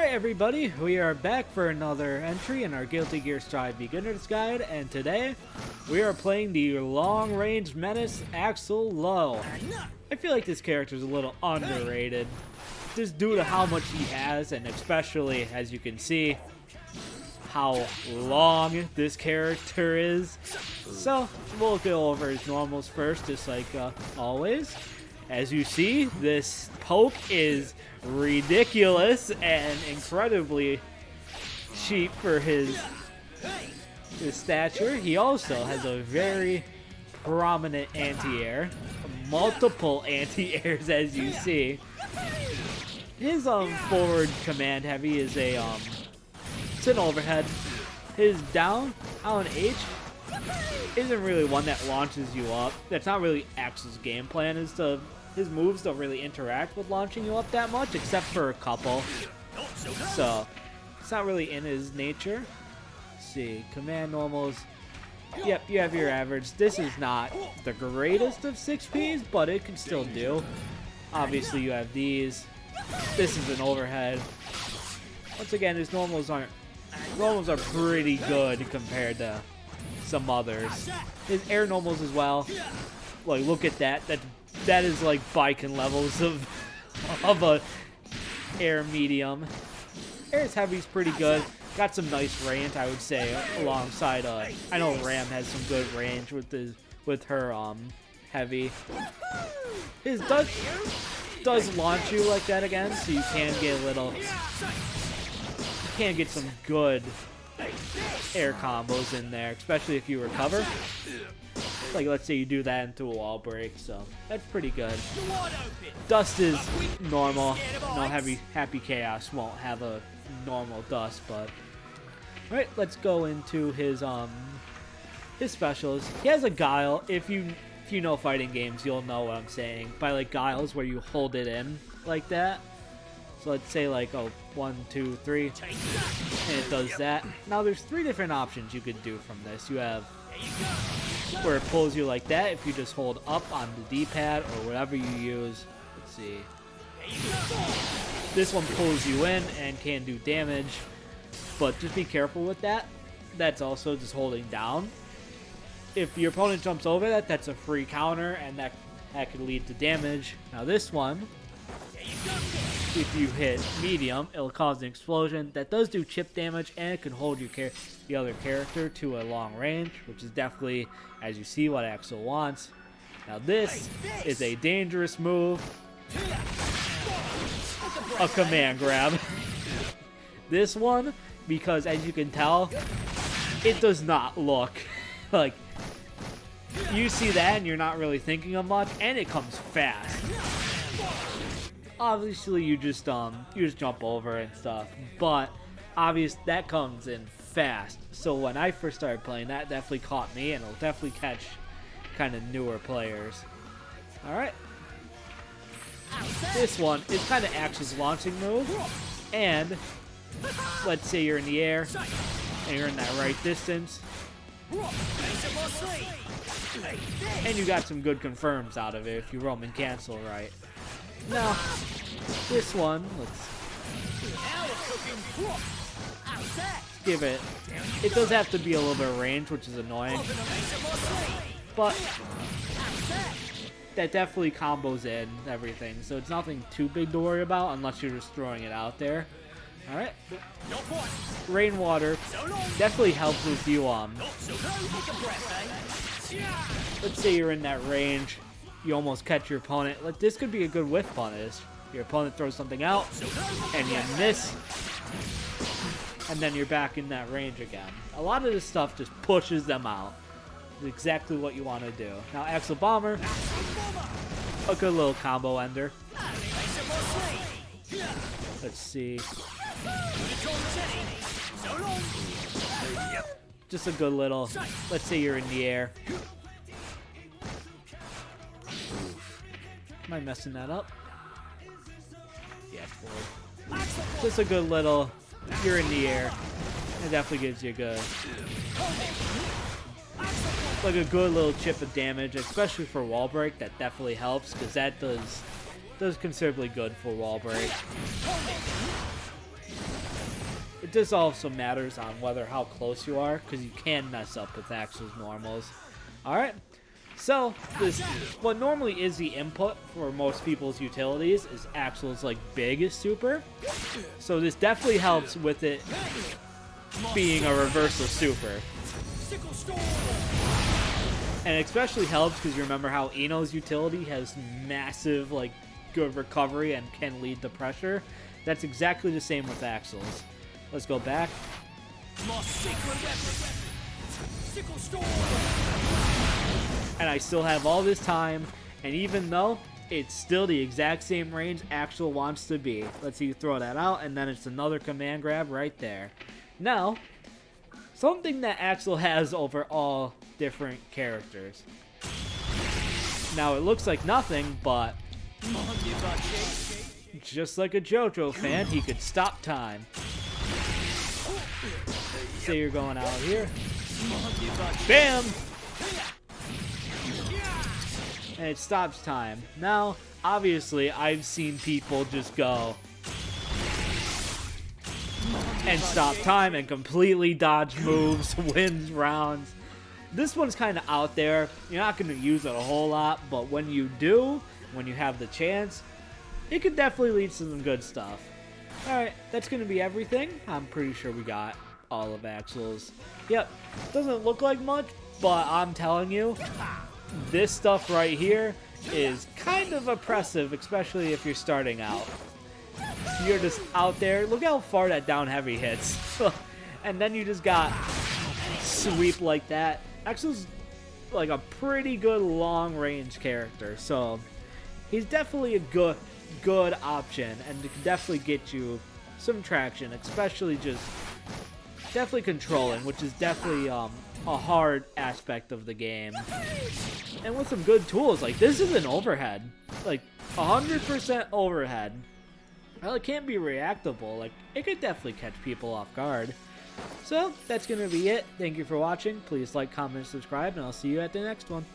Alright everybody, we are back for another entry in our Guilty Gear Strive Beginner's Guide, and today we are playing the Long Range Menace Axel Low. I feel like this character is a little underrated, just due to how much he has, and especially, as you can see, how long this character is. So, we'll go over his normals first, just like always. As you see, this poke is ridiculous and incredibly cheap for his stature. He also has a very prominent anti-air, multiple anti-airs as you see. His forward command heavy is a it's an overhead. His down on H isn't really one that launches you up. That's not really Axel's game plan. His moves don't really interact with launching you up that much, except for a couple. So it's not really in his nature. Let's see, command normals. Yep, you have your average. This is not the greatest of 6Ps, but it can still do. Obviously, you have these. This is an overhead. Once again, his normals are pretty good compared to some others. His air normals as well. Like, look at that. That is like Baiken levels of a air medium. Air's heavy's pretty good. Got some nice range, I would say, alongside I know Ram has some good range with her heavy. His does launch you like that again, so you can get some good air combos in there, especially if you recover. Like, let's say you do that into a wall break, so that's pretty good. Dust is normal. No Happy Chaos won't have a normal dust, but alright, let's go into his specials. He has a guile. If you know fighting games, you'll know what I'm saying. By like guiles where you hold it in like that. So let's say like 1, 2, 3, and it does that. Now there's 3 different options you could do from this. You have where it pulls you like that if you just hold up on the D-pad or whatever you use. Let's see. This one pulls you in and can do damage, but just be careful with that. That's also just holding down. If your opponent jumps over that, that's a free counter, and that could lead to damage. Now this one, if you hit medium, it'll cause an explosion. That does do chip damage, and it can hold the other character to a long range, which is definitely, as you see, what Axel wants. Now this is a dangerous move. A command grab. This one, because as you can tell, it does not look like you see that and you're not really thinking of much, and it comes fast. Obviously, you just jump over and stuff, but that comes in fast. So when I first started playing, that definitely caught me, and it'll definitely catch kind of newer players. All right, this one is kind of Axel's launching move, and let's say you're in the air and you're in that right distance, and you got some good confirms out of it if you Roman cancel right. Now, this one, let's give it. It does have to be a little bit of range, which is annoying, but that definitely combos in everything, so it's nothing too big to worry about unless you're just throwing it out there. Alright. Rainwater definitely helps with you. Let's say you're in that range. You almost catch your opponent. Like, this could be a good whiff punish. Your opponent throws something out, and you miss, and then you're back in that range again. A lot of this stuff just pushes them out. It's exactly what you want to do. Now, Axel Bomber, a good little combo ender. Let's see. Just a good little, let's say you're in the air. Am I messing that up? Yeah, it's forward. Just a good little, you're in the air. It definitely gives you a good, like a good little chip of damage, especially for wall break. That definitely helps, because that does considerably good for wall break. this also matters on how close you are, because you can mess up with Axel's normals. Alright, so this, what normally is the input for most people's utilities is Axel's like big super. So this definitely helps with it being a reversal super. And it especially helps because you remember how Ino's utility has massive, like, good recovery and can lead the pressure. That's exactly the same with Axel's. Let's go back. And I still have all this time, and even though it's still the exact same range Axel wants to be. Let's see you throw that out, and then it's another command grab right there. Now, something that Axel has over all different characters. Now, it looks like nothing, but just like a JoJo fan, he could stop time. Say you're going out here. Bam! And it stops time. Now, obviously, I've seen people just go and stop time and completely dodge moves, wins rounds. This one's kind of out there. You're not going to use it a whole lot, but when you do, when you have the chance, it could definitely lead to some good stuff. Alright, that's going to be everything. I'm pretty sure we got all of Axel's. Yep, doesn't look like much, but I'm telling you, this stuff right here is kind of oppressive, especially if you're starting out. You're just out there. Look how far that down heavy hits. And then you just got sweep like that. Axel's like a pretty good long range character, so he's definitely a good option, and it can definitely get you some traction, especially just definitely controlling, which is definitely a hard aspect of the game. And with some good tools, like this is an overhead, like 100% overhead. Well, it can't be reactable. Like, it could definitely catch people off guard. So, that's going to be it. Thank you for watching. Please like, comment, subscribe, and I'll see you at the next one.